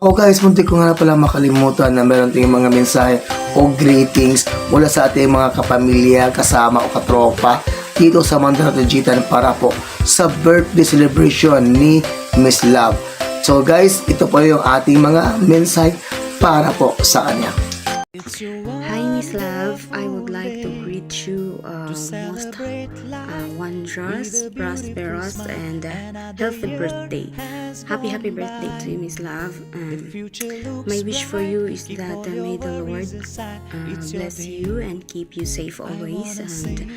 O guys, muntik ko nga pala makalimutan na meron tayong mga mensahe o greetings mula sa ating mga kapamilya, kasama o katropa dito sa Mandaragat Jitan para po sa birthday celebration ni Miss Love. So guys, ito po yung ating mga mensahe para po sa kanya. Hi Miss Love, I would like to greet you most wondrous, prosperous, and healthy birthday. Happy birthday to you, Miss Love. My wish for you is that may the Lord bless you and keep you safe always, and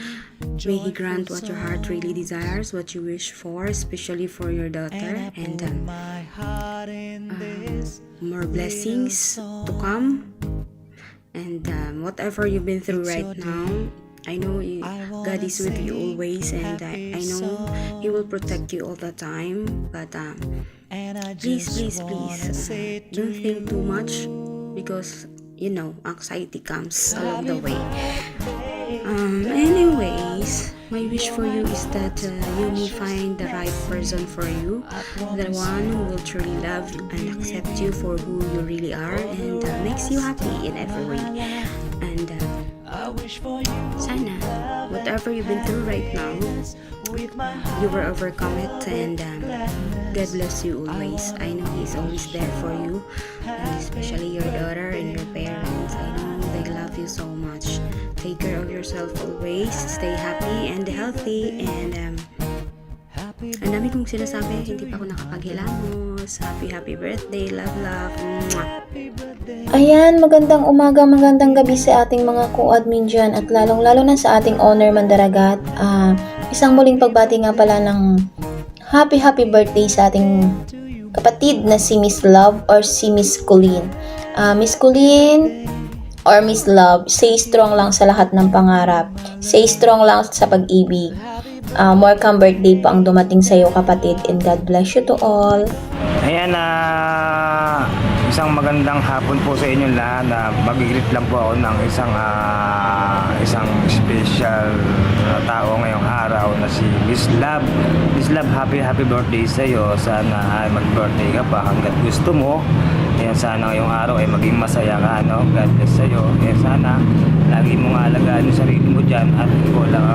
may He grant what your heart really desires, what you wish for, especially for your daughter, and more blessings to come. And whatever you've been through right now, I know God is with you always, and I know He will protect you all the time. But please, don't think too much, because you know anxiety comes along the way. Anyways, my wish for you is that you may find the right person for you, the one who will truly love and accept you for who you really are, and makes you happy in every way. And sana, whatever you've been through right now, you will overcome it, and God bless you always. I know He's always there for you, and especially your daughter and your parents. I know they love you so much. Take care of yourself always. Stay happy and healthy, and ang dami kong sinasabi, hindi pa ako nakapaghilamos. Happy birthday, love. Mwah. Ayan, magandang umaga, magandang gabi sa ating mga co-admin dyan, at lalong-lalo na sa ating owner Mandaragat. Isang muling pagbati nga pala ng happy birthday sa ating kapatid na si Miss Love or si Miss Colleen. Miss Colleen or Miss Love, stay strong lang sa lahat ng pangarap. Stay strong lang sa pag-ibig. More kang birthday pa ang dumating sa iyo, kapatid, and God bless you to all. Ayan, isang magandang hapon po sa inyo lahat. Mag-greet lang po ako ng isang special tao ngayong araw na si Miss Love. Miss Love, happy birthday sa iyo. Sana ay mag-birthday ka pa hanggat gusto mo. Ayan, sana ngayong araw ay maging masaya ka, no? God bless sa iyo. Ayan, sana lagi mong alagaan yung sarili mo dyan, at ikaw lang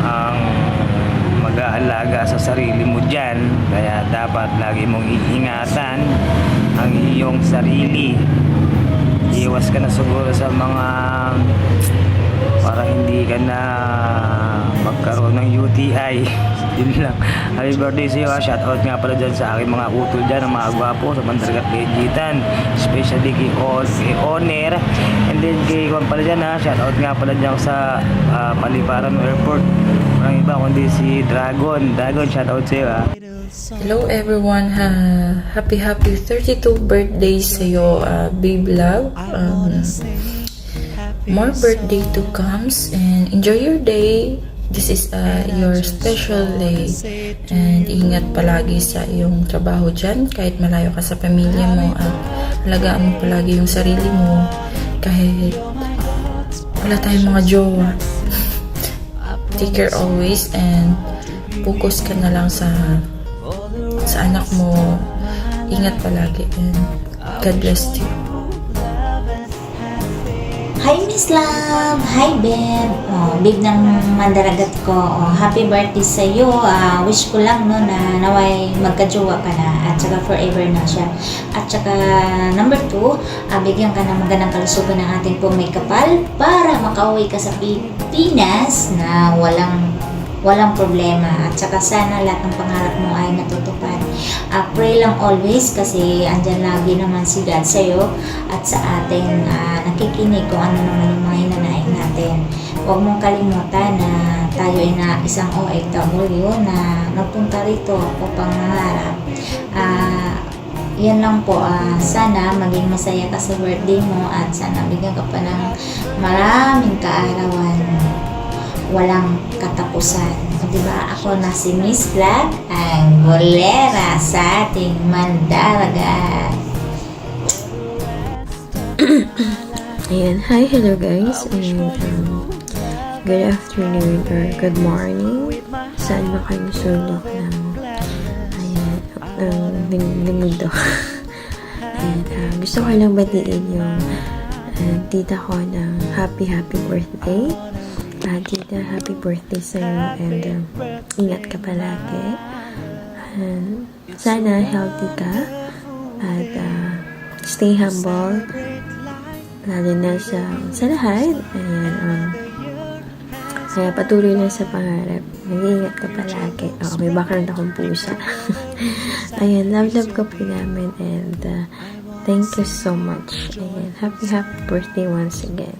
ang mag-aalaga sa sarili mo dyan. Kaya dapat lagi mong iingatan ang iyong sarili. Iwas ka na siguro sa mga para hindi ka na magkaroon ng UTI. Yun lang. Happy birthday sa iyo. Shoutout nga pala dyan sa aking mga utol dyan, ang mga gwapo sa Mandaragat Jitan, especially kay Oner, and then kay Kwan pala dyan, shoutout nga pala dyan sa Paliparan Airport. Walang iba kundi si Dragon, shoutout sa iyo. Hello everyone, happy 32 birthday sa iyo, Babe Love. More birthday to comes, and enjoy your day. This is your special day, and ingat palagi sa iyong trabaho dyan kahit malayo ka sa pamilya mo, at alagaan mo palagi yung sarili mo kahit wala tayong mga jowa. Take care always, and focus ka na lang sa anak mo. Ingat palagi, and God bless you. Hi Miss Love! Hi Babe! Babe ng Mandaragat ko. Happy birthday sa iyo. Wish ko lang no, na naway magka-jowa ka na, at saka forever na siya. At saka number 2, bigyan ka ng magandang kalusugan ng ating pong may kapal para makauwi ka sa Pilipinas na walang problema, at saka sana lahat ng pangarap mo ay natutupad. Pray lang always, kasi andyan lagi naman si God sa'yo at sa atin, nakikinig kung ano naman yung mga hinanain natin. Huwag mong kalimutan na tayo ay isang OFW na nagpunta rito upang mangarap. Yan lang po, sana maging masaya ka sa birthday mo, at sana bigyan ka pa ng maraming kaarawan, walang katapusan. Diba? Ako na si Miss Love, ang bolera sa ating Mandaragat. Ayan, hello guys, and good afternoon or good morning. Saan ba kayo sulok ng ng mundo. And gusto ko lang batiin yung tita ko ng happy birthday. Tita, happy birthday sa'yo and ingat ka palagi. Sana healthy ka at stay humble lalo na sa lahat. Kaya patuloy na sa pangarap. Mag-iingat ka palagi. May background akong pusa. Ayan, love ko po namin and thank you so much. Ayan, happy birthday once again.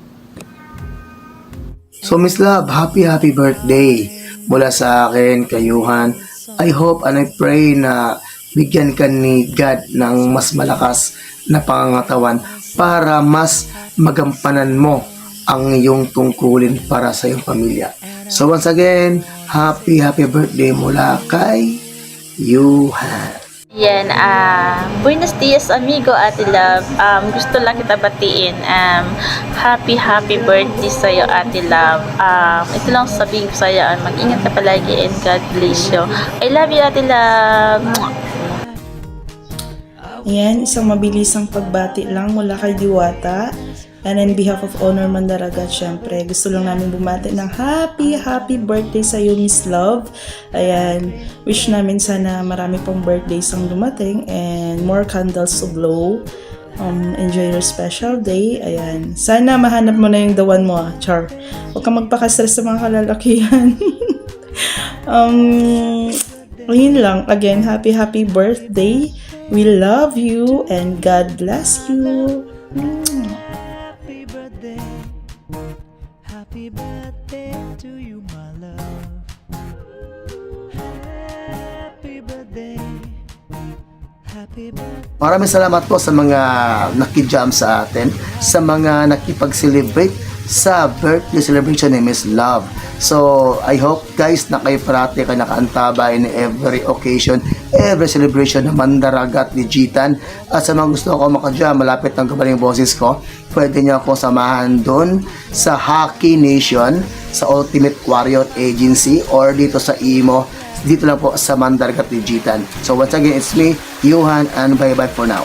So Miss Love, happy birthday mula sa akin, kayuhan. I hope and I pray na bigyan ka ni God ng mas malakas na pangangatawan para mas magampanan mo ang iyong tungkulin para sa iyong pamilya. So once again, happy birthday mula kay Yuhan. Yan, buenos dias amigo, Ate Love. Gusto lang kita batiin. Happy birthday sa'yo, Ate Love. Ito lang sabihin ko sa'yo, mag-ingat ka palagi and God bless you. I love you, Ate Love. Yan, isang mabilisang pagbati lang mula kay Diwata. And on behalf of Honor Mandaragat, syempre, gusto lang namin bumati ng happy birthday sa iyo, Miss Love. Ayan, wish namin sana marami pang birthdays ang dumating and more candles to blow. Enjoy your special day. Ayan, sana mahanap mo na yung the one mo, Char. Huwag kang magpaka-stress sa mga kalalakihan. Ayun lang, again, happy birthday. We love you and God bless you. Happy birthday to you, my love. Happy birthday. Happy birthday. Maraming salamat po sa mga nakijam sa atin, sa mga nakipag-celebrate sa birthday celebration ni Miss Love. So, I hope guys na kayo parati kayo nakaantabay in every occasion, every celebration ng Mandaragat ni Jitan. At sa mga gusto ko makajam, malapit ng kabaling boses ko, pwede niyo ako samahan doon sa Hockey Nation, sa Ultimate Warrior Agency, or dito sa Imo, dito lang po sa Mandaragat ni Jitan. So once again, it's me, Yuhan, and bye-bye for now.